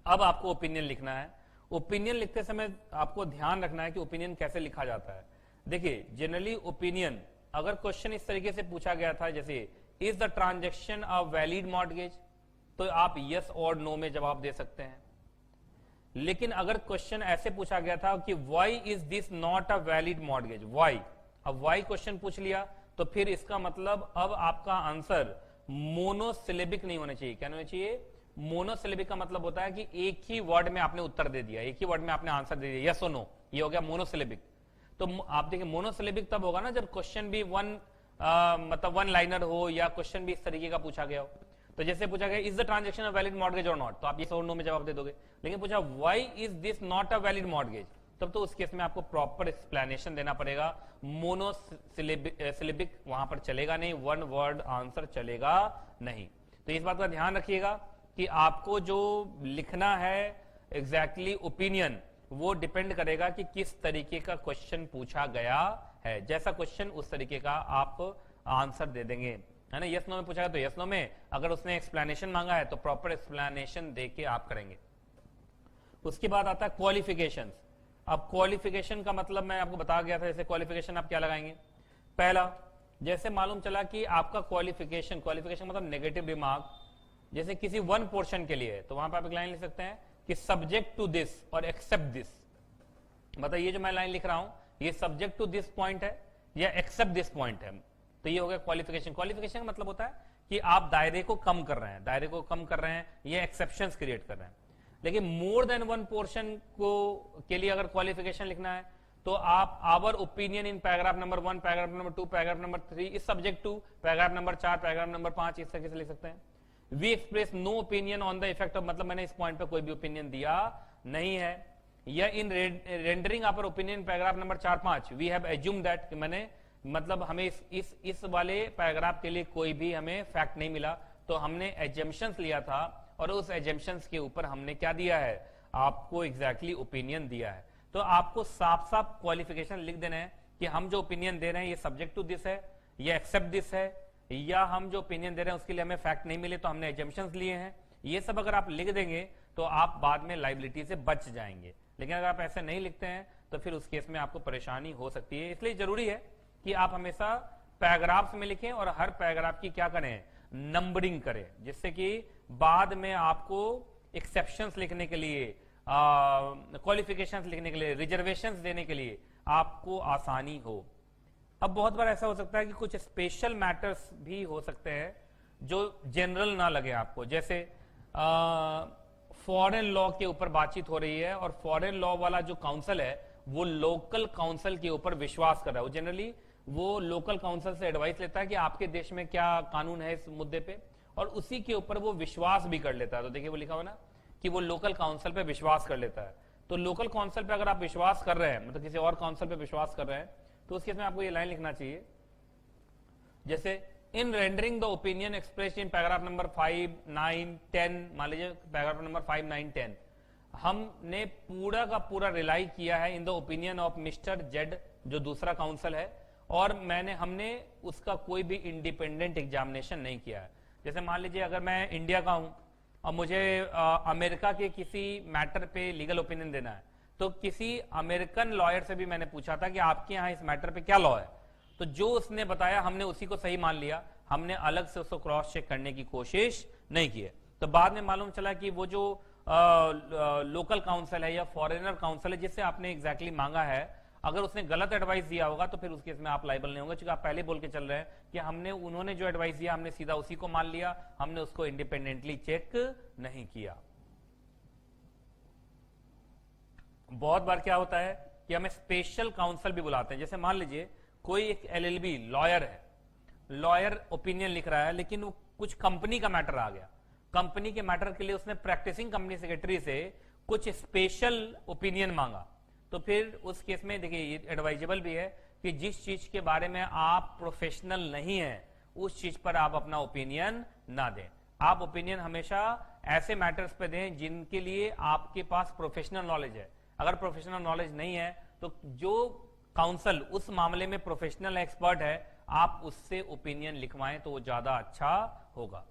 अब आपको ओपिनियन लिखना है। ओपिनियन लिखते समय आपको ध्यान रखना है कि ओपिनियन कैसे लिखा जाता है। देखिए जनरली ओपिनियन, अगर क्वेश्चन इस तरीके से पूछा गया था जैसे is the transaction a valid mortgage, तो आप यस और नो में जवाब दे सकते हैं। लेकिन अगर क्वेश्चन ऐसे पूछा गया था कि why is this not a valid mortgage, why, अब व्हाई क्वेश्चन पूछ लिया तो फिर इसका मतलब अब आपका आंसर मोनोसिलेबिक नहीं होना चाहिए। क्या होना चाहिए? मोनोसिलेबिक का मतलब होता है कि एक ही वर्ड में आपने उत्तर दे दिया, एक ही वर्ड में आपने आंसर दे दिया, यस और नो, ये हो गया मोनोसिलेबिक। तो आप देखिए मोनोसिलेबिक तब होगा ना जब क्वेश्चन भी मतलब वन लाइनर हो या क्वेश्चन भी इस तरीके का पूछा गया हो। तो जैसे पूछा गया is the transaction a valid mortgage और नॉट, तो आप ये और नो में जवाब दे दोगे। लेकिन पूछा why is this not a valid mortgage, तब तो उस केस में आपको प्रॉपर एक्सप्लेनेशन देना पड़ेगा। मोनोसिलेबिक वहां पर चलेगा नहीं, वन वर्ड आंसर चलेगा नहीं। तो इस बात का ध्यान रखिएगा कि आपको जो लिखना है एग्जैक्टली ओपिनियन, वो डिपेंड करेगा कि किस तरीके का क्वेश्चन पूछा गया है। जैसा क्वेश्चन उस तरीके का आप आंसर दे देंगे, है ना। यस नो में पूछा है तो यस नो में, अगर उसने एक्सप्लेनेशन मांगा है तो प्रॉपर एक्सप्लेनेशन दे के आप करेंगे। उसके बाद आता है क्वालिफिकेशन। अब क्वालिफिकेशन का मतलब मैं आपको बता गया था, जैसे क्वालिफिकेशन आप क्या लगाएंगे। पहला, जैसे मालूम चला कि आपका क्वालिफिकेशन मतलब नेगेटिव रिमार्क, जैसे किसी वन पोर्शन के लिए है तो वहां पर आप एक लाइन लिख सकते हैं कि सब्जेक्ट टू दिस और एक्सेप्ट दिस। मतलब ये जो मैं लाइन लिख रहा हूं ये सब्जेक्ट टू दिस पॉइंट है या एक्सेप्ट दिस पॉइंट है। तो ये हो गया क्वालिफिकेशन। क्वालिफिकेशन का मतलब होता है कि आप दायरे को कम कर रहे हैं, दायरे को कम कर रहे हैं, ये एक्सेप्शंस क्रिएट कर रहे हैं। लेकिन मोर देन वन पोर्शन को के लिए अगर क्वालिफिकेशन लिखना है तो आप our opinion in paragraph number 1, paragraph number 2, paragraph number 3 is subject to paragraph number 4, paragraph number 5, इस तरीके से लिख सकते हैं। We express no opinion on the effect of, मतलब मैंने इस पॉइंट पे कोई भी ओपिनियन दिया नहीं है। या in rendering our opinion paragraph number 4-5 we have assume that, कि मैंने मतलब हमें इस वाले पैराग्राफ के लिए कोई भी हमें फैक्ट नहीं मिला तो हमने एजम्पशंस लिया था और उस एजम्पशंस के ऊपर हमने क्या दिया है, आपको एग्जैक्टली ओपिनियन दिया है। तो आपको साफ साफ क्वालिफिकेशन लिख देना है कि हम जो ओपिनियन दे रहे हैं ये सब्जेक्ट टू दिस है, ये एक्सेप्ट दिस है, या हम जो ओपिनियन दे रहे हैं उसके लिए हमें फैक्ट नहीं मिले तो हमने एजम्पशंस लिए हैं। ये सब अगर आप लिख देंगे तो आप बाद में लाइबिलिटी से बच जाएंगे। लेकिन अगर आप ऐसे नहीं लिखते हैं तो फिर उस केस में आपको परेशानी हो सकती है। इसलिए जरूरी है कि आप हमेशा पैराग्राफ्स में लिखें और हर पैराग्राफ की क्या करें, नंबरिंग करें, जिससे कि बाद में आपको एक्सेप्शंस लिखने के लिए, क्वालिफिकेशंस लिखने के लिए, रिजर्वेशंस देने के लिए आपको आसानी हो। अब बहुत बार ऐसा हो सकता है कि कुछ स्पेशल मैटर्स भी हो सकते हैं जो जनरल ना लगे आपको। जैसे फॉरेन लॉ के ऊपर बातचीत हो रही है और फॉरेन लॉ वाला जो काउंसिल है वो लोकल काउंसिल के ऊपर विश्वास कर रहा है। वो जनरली वो लोकल काउंसिल से एडवाइस लेता है कि आपके देश में क्या कानून है इस मुद्दे पे, और उसी के ऊपर वो विश्वास भी कर लेता है। तो देखिए वो लिखा हुआ ना कि वो लोकल काउंसिल पे विश्वास कर लेता है। तो लोकल काउंसिल पे अगर आप विश्वास कर रहे हैं, मतलब किसी और काउंसिल पे विश्वास कर रहे हैं, तो उस केस में आपको ये लाइन लिखना चाहिए, जैसे in rendering the opinion expressed in paragraph number 5, 9, 10, मान लीजिए पैराग्राफ नंबर 5, 9, 10, हमने पूरा का पूरा रिलाई किया है in the opinion of mister Z, जो दूसरा काउंसिल है, और हमने उसका कोई भी इंडिपेंडेंट एग्जामिनेशन नहीं किया है। जैसे मान लीजिए अगर मैं इंडिया का हूं और मुझे अमेरिका के किसी मैटर पे लीगल ओपिनियन देना है, तो किसी अमेरिकन लॉयर से भी मैंने पूछा था कि आपके यहाँ इस मैटर पे क्या लॉ है, तो जो उसने बताया हमने उसी को सही मान लिया, हमने अलग से उसको क्रॉस चेक करने की कोशिश नहीं की है। तो बाद में मालूम चला कि वो जो लोकल काउंसिल है या फॉरेनर काउंसिल है जिससे आपने एग्जैक्टली मांगा है, अगर उसने गलत एडवाइस दिया होगा तो फिर उस केस में आप लायबल नहीं होंगे, क्योंकि आप पहले बोल के चल रहे हैं कि हमने उन्होंने जो एडवाइस दिया हमने सीधा उसी को मान लिया, हमने उसको इंडिपेंडेंटली चेक नहीं किया। बहुत बार क्या होता है कि हमें स्पेशल काउंसिल भी बुलाते हैं। जैसे मान लीजिए कोई एक एलएलबी लॉयर है, लॉयर ओपिनियन लिख रहा है, लेकिन वो कुछ कंपनी का मैटर आ गया, कंपनी के मैटर के लिए उसने प्रैक्टिसिंग कंपनी सेक्रेटरी से कुछ स्पेशल ओपिनियन मांगा, तो फिर उस केस में देखिए ये एडवाइजेबल भी है कि जिस चीज के बारे में आप प्रोफेशनल नहीं है उस चीज पर आप अपना ओपिनियन ना दें। आप ओपिनियन हमेशा ऐसे मैटर्स पे दें जिनके लिए आपके पास प्रोफेशनल नॉलेज है। अगर प्रोफेशनल नॉलेज नहीं है तो जो काउंसिल उस मामले में प्रोफेशनल एक्सपर्ट है आप उससे ओपिनियन लिखवाएं तो वो ज्यादा अच्छा होगा।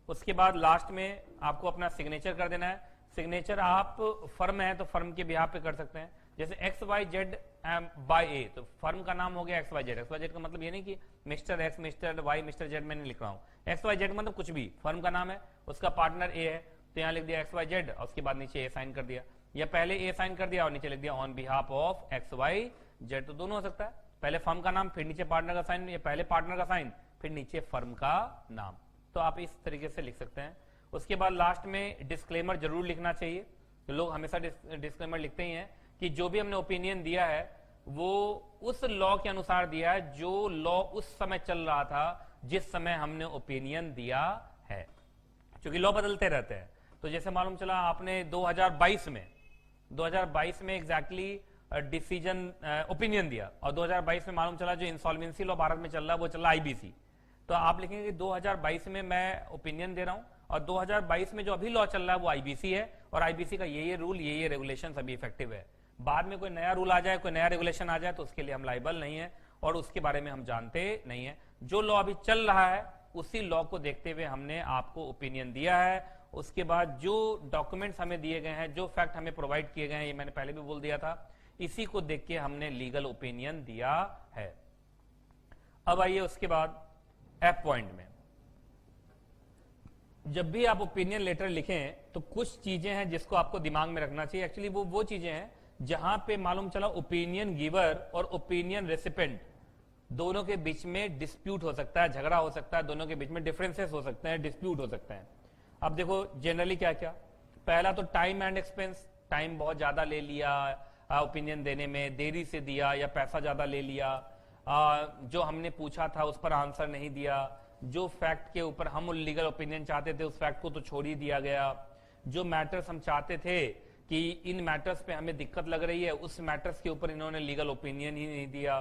उसके बाद लास्ट में आपको अपना सिग्नेचर कर देना है। सिग्नेचर आप फर्म है तो फर्म के बिहाफ पे कर सकते हैं, जैसे X Y Z by A, तो फर्म का नाम हो गया X Y Z. X Y Z का मतलब ये नहीं कि mister X mister Y mister Z मैं नहीं लिख रहा हूं, एक्स वाई जेड मतलब कुछ भी, फर्म का नाम है, उसका पार्टनर ए है, तो यहां लिख दिया एक्स वाई जेड और उसके बाद नीचे ए साइन कर दिया, या पहले ए साइन कर दिया और नीचे लिख दिया on behalf of X Y Z, तो दोनों हो सकता है, पहले फर्म का नाम फिर नीचे पार्टनर का साइन, या पहले पार्टनर का साइन फिर नीचे फर्म का नाम, तो आप इस तरीके से लिख सकते हैं। उसके बाद लास्ट में डिस्क्लेमर जरूर लिखना चाहिए, तो लोग हमेशा डिस्क्लेमर लिखते ही हैं कि जो भी हमने ओपिनियन दिया है वो उस लॉ के अनुसार दिया है जो लॉ उस समय चल रहा था जिस समय हमने ओपिनियन दिया है, क्योंकि लॉ बदलते रहते हैं। तो जैसे मालूम चला आपने 2022 में एग्जैक्टली डिसीजन ओपिनियन दिया, और 2022 में मालूम चला जो इंसॉल्वेंसी लॉ भारत में चल रहा है वो चल रहा है आईबीसी, तो आप लिखेंगे 2022 में मैं ओपिनियन दे रहा हूं और 2022 में जो अभी लॉ चल रहा है वो आईबीसी है, और आईबीसी का ये रूल ये रेगुलेशन अभी इफेक्टिव है। बाद में कोई नया रूल आ जाए, कोई नया रेगुलेशन आ जाए तो उसके लिए हम लाइबल नहीं है और उसके बारे में हम जानते नहीं है। जो लॉ अभी चल रहा है उसी लॉ को देखते हुए हमने आपको ओपिनियन दिया है। उसके बाद जो डॉक्यूमेंट्स हमें दिए गए हैं, जो फैक्ट हमें प्रोवाइड किए गए हैं, ये मैंने पहले भी बोल दिया था, इसी को देख के हमने लीगल ओपिनियन दिया है। अब आइए उसके बाद एफ पॉइंट में, जब भी आप ओपिनियन लेटर लिखें तो कुछ चीजें हैं जिसको आपको दिमाग में रखना चाहिए। एक्चुअली वो चीजें हैं जहां पे मालूम चला ओपिनियन गिवर और ओपिनियन रेसिपेंट दोनों के बीच में डिस्प्यूट हो सकता है, झगड़ा हो सकता है, दोनों के बीच में डिफरेंसेस हो सकते हैं, डिस्प्यूट हो सकते हैं। अब देखो जनरली क्या क्या, पहला तो टाइम एंड एक्सपेंस, टाइम बहुत ज्यादा ले लिया ओपिनियन देने में, देरी से दिया या पैसा ज्यादा ले लिया, जो हमने पूछा था उस पर आंसर नहीं दिया, जो फैक्ट के ऊपर हम लीगल ओपिनियन चाहते थे उस फैक्ट को तो छोड़ ही दिया गया, जो मैटर्स हम चाहते थे कि इन मैटर्स पे हमें दिक्कत लग रही है उस मैटर्स के ऊपर इन्होंने लीगल ओपिनियन ही नहीं दिया।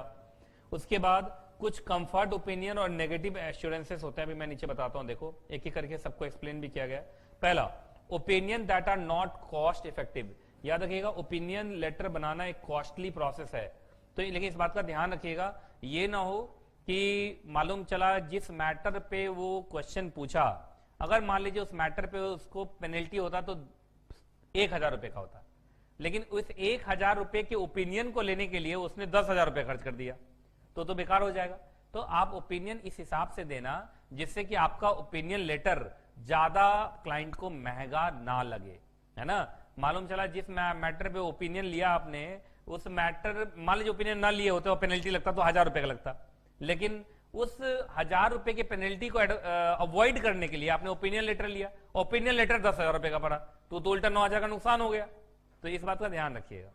उसके बाद कुछ कंफर्ट ओपिनियन और नेगेटिव एश्योरेंसेस होते हैं, अभी मैं नीचे बताता हूं, देखो एक एक करके सबको एक्सप्लेन भी किया गया। पहला, opinion that are not cost effective. याद रखिएगा ओपिनियन लेटर बनाना एक कॉस्टली प्रोसेस है, तो लेकिन इस बात का ध्यान रखिएगा ये ना हो कि मालूम चला जिस मैटर पे वो क्वेश्चन पूछा, अगर मान लीजिए उस मैटर पे उसको पेनल्टी होता तो 1000 रुपए का होता, लेकिन उस 1000 रुपए के ओपिनियन को लेने के लिए उसने 10,000 रुपए खर्च कर दिया, तो बेकार हो जाएगा। तो आप ओपिनियन इस हिसाब से देना जिससे कि आपका ओपिनियन लेटर ज्यादा क्लाइंट को महंगा ना लगे, है ना। मालूम चला जिस मैटर पे ओपिनियन लिया आपने, उस मैटर मान लीजिए ओपिनियन ना लिए होते और पेनल्टी लगता तो 1000 रुपए का लगता, लेकिन उस 1000 रुपए के पेनल्टी को अवॉइड करने के लिए आपने ओपिनियन लेटर लिया, ओपिनियन लेटर 10,000 रुपए का पड़ा, तो उल्टा 9,000 का नुकसान हो गया। तो इस बात का ध्यान रखिएगा।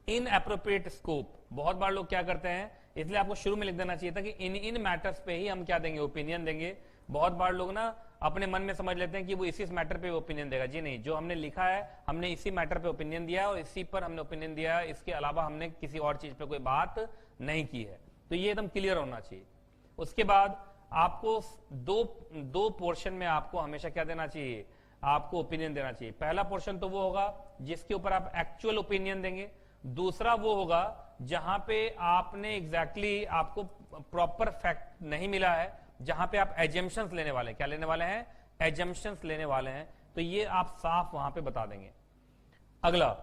इन एप्रोप्रिएट स्कोप, बहुत बार लोग क्या करते हैं, इसलिए आपको शुरू में लिख देना चाहिए था कि इन मैटर्स पे ही हम क्या देंगे, ओपिनियन देंगे। बहुत बार लोग ना अपने मन में समझ लेते हैं कि वो इसी मैटर पे ओपिनियन देगा। जी नहीं, जो हमने लिखा है हमने इसी मैटर पे ओपिनियन दिया है और इसी पर हमने ओपिनियन दिया है, इसके अलावा हमने किसी और चीज पे कोई बात नहीं की है। तो ये एकदम क्लियर होना चाहिए। उसके बाद आपको दो पोर्शन में आपको हमेशा क्या देना चाहिए, आपको ओपिनियन देना चाहिए। पहला पोर्शन तो वो होगा जिसके ऊपर आप एक्चुअल ओपिनियन देंगे, दूसरा वो होगा जहां पे आपने एग्जैक्टली आपको प्रॉपर फैक्ट नहीं मिला है, जहां पे आप एजम्पशंस लेने वाले हैं। क्या लेने वाले हैं, एजम्पशंस लेने वाले हैं, तो ये आप साफ वहां पे बता देंगे। अगला,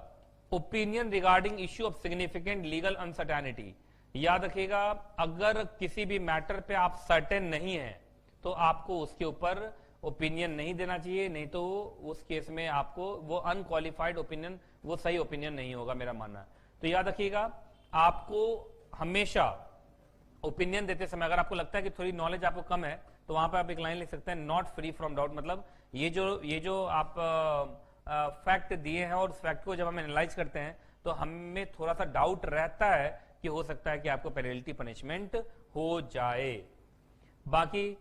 opinion regarding issue of significant legal uncertainty. याद रखिएगा, अगर किसी भी मैटर पे आप सर्टेन नहीं है तो आपको उसके ऊपर ओपिनियन नहीं देना चाहिए, नहीं तो उस केस में आपको वो अनक्वालिफाइड ओपिनियन, वो सही ओपिनियन नहीं होगा, मेरा मानना है। तो याद रखिएगा, आपको हमेशा ओपिनियन देते समय अगर आपको लगता है कि थोड़ी नॉलेज आपको कम है तो वहां पर आप एक लाइन लिख सकते हैं, नॉट फ्री फ्रॉम डाउट। मतलब ये जो आप फैक्ट दिए हैं और उस फैक्ट को जब हम एनालाइज करते हैं तो हमें थोड़ा सा डाउट रहता है कि हो सकता है कि आपको पेनल्टी पनिशमेंट हो जाए। बाकी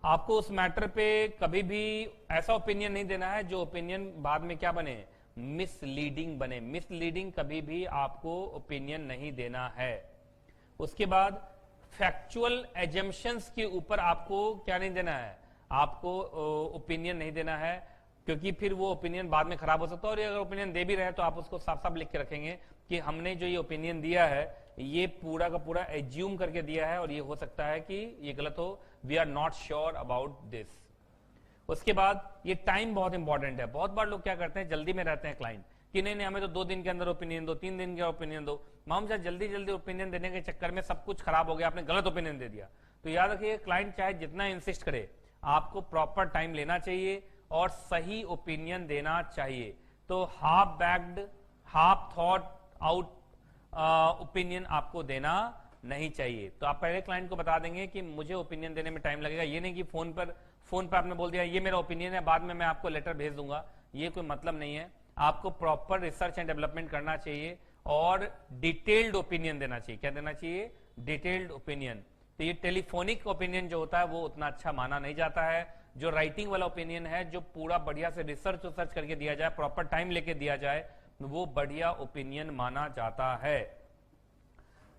आपको उस मैटर पे कभी भी ऐसा ओपिनियन नहीं देना है जो ओपिनियन बाद में क्या बने, मिसलीडिंग बने। मिसलीडिंग कभी भी आपको ओपिनियन नहीं देना है। उसके बाद फैक्चुअल एजम्पशंस के ऊपर आपको क्या नहीं देना है, आपको ओपिनियन नहीं देना है, क्योंकि फिर वो ओपिनियन बाद में खराब हो सकता है। और अगर ओपिनियन दे भी रहे तो आप उसको साफ साफ लिख के रखेंगे कि हमने जो ये ओपिनियन दिया है ये पूरा का पूरा एज्यूम करके दिया है और ये हो सकता है कि ये गलत हो, we are not sure about this. उसके बाद ये टाइम बहुत इंपॉर्टेंट है। बहुत बार लोग क्या करते हैं, जल्दी में रहते हैं क्लाइंट कि नहीं हमें तो 2 दिन के अंदर ओपिनियन दो, 3 दिन का ओपिनियन दो। माम साहब जल्दी जल्दी ओपिनियन देने के चक्कर में सब कुछ खराब हो गया, आपने गलत ओपिनियन दे दिया। तो याद रखिए, क्लाइंट चाहे जितना इंसिस्ट करे, आपको प्रॉपर टाइम लेना चाहिए और सही ओपिनियन देना चाहिए। तो half backed, half thought out opinion आपको देना नहीं चाहिए। तो आप पहले क्लाइंट को बता देंगे कि मुझे ओपिनियन देने में टाइम लगेगा। ये नहीं कि फोन पर आपने बोल दिया ये मेरा ओपिनियन है, बाद में मैं आपको लेटर भेज दूंगा, ये कोई मतलब नहीं है। आपको प्रॉपर रिसर्च एंड डेवलपमेंट करना चाहिए और डिटेल्ड ओपिनियन देना चाहिए। क्या देना चाहिए, डिटेल्ड ओपिनियन। तो ये टेलीफोनिक ओपिनियन जो होता है वो उतना अच्छा माना नहीं जाता है। जो राइटिंग वाला ओपिनियन है, जो पूरा बढ़िया से रिसर्च करके दिया जाए, प्रॉपर टाइम लेके दिया जाए, वो बढ़िया ओपिनियन माना जाता है।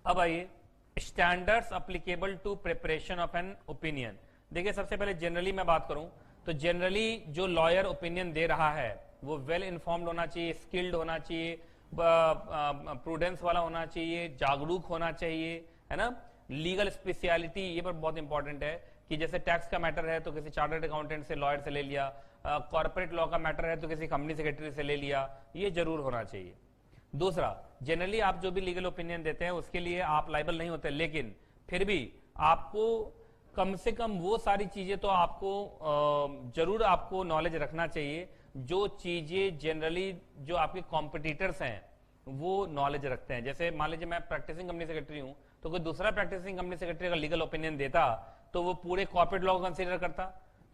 अब आइए, standards applicable to preparation of an opinion. देखिए, सबसे पहले जनरली मैं बात करूं तो जनरली जो लॉयर ओपिनियन दे रहा है वो वेल इन्फॉर्म्ड होना चाहिए, स्किल्ड होना चाहिए, प्रूडेंस वाला होना चाहिए, जागरूक होना चाहिए, है ना। लीगल स्पेशलिटी ये पर बहुत इंपॉर्टेंट है कि जैसे टैक्स का मैटर है तो किसी चार्टर्ड अकाउंटेंट से, लॉयर से ले लिया, कॉर्पोरेट लॉ का मैटर है तो किसी कंपनी सेक्रेटरी से ले लिया, ये जरूर होना चाहिए। दूसरा, जनरली आप जो भी लीगल ओपिनियन देते हैं उसके लिए आप लाइबल नहीं होते, लेकिन फिर भी आपको कम से कम वो सारी चीजें तो आपको जरूर आपको नॉलेज रखना चाहिए जो चीजें जनरली जो आपके कॉम्पिटिटर्स हैं वो नॉलेज रखते हैं। जैसे मान लीजिए मैं प्रैक्टिसिंग कंपनी सेक्रेटरी हूं, तो कोई दूसरा प्रैक्टिसिंग कंपनी सेक्रेटरी अगर लीगल ओपिनियन देता तो वो पूरे कॉर्पोरेट लॉ को कंसीडर करता,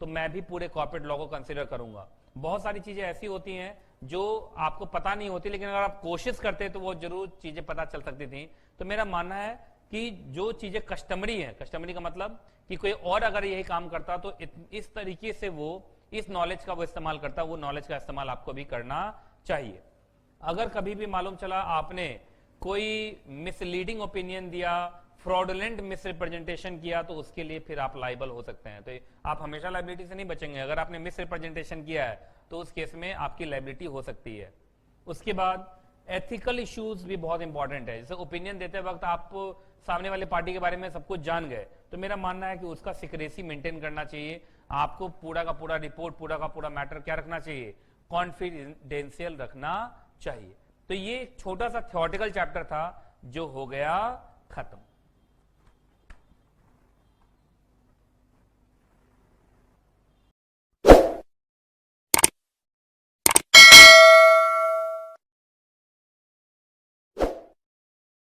तो मैं भी पूरे कॉर्पोरेट लॉ को कंसीडर करूंगा। बहुत सारी चीजें ऐसी होती हैं जो आपको पता नहीं होती, लेकिन अगर आप कोशिश करते तो वो जरूर चीजें पता चल सकती थी। तो मेरा मानना है कि जो चीजें कस्टमरी हैं, कस्टमरी का मतलब कि कोई और अगर यही काम करता तो इस तरीके से वो इस नॉलेज का वो इस्तेमाल करता, वो नॉलेज का इस्तेमाल आपको भी करना चाहिए। अगर कभी भी मालूम चला आपने कोई मिसलीडिंग ओपिनियन दिया, फ्रॉडुलेंट मिसरिप्रेजेंटेशन किया, तो उसके लिए फिर आप लाइबल हो सकते हैं। तो आप हमेशा लाइबिलिटी से नहीं बचेंगे। अगर आपने मिसरिप्रेजेंटेशन किया है तो उस केस में आपकी लाइबिलिटी हो सकती है। उसके बाद एथिकल इश्यूज भी बहुत इंपॉर्टेंट है। जैसे ओपिनियन देते वक्त आप सामने वाले पार्टी के बारे में सब कुछ जान गए, तो मेरा मानना है कि उसका सिक्रेसी मेंटेन करना चाहिए। आपको पूरा का पूरा रिपोर्ट, पूरा का पूरा मैटर क्या रखना चाहिए, कॉन्फिडेंशियल रखना चाहिए। तो ये छोटा सा थ्योरेटिकल चैप्टर था जो हो गया खत्म।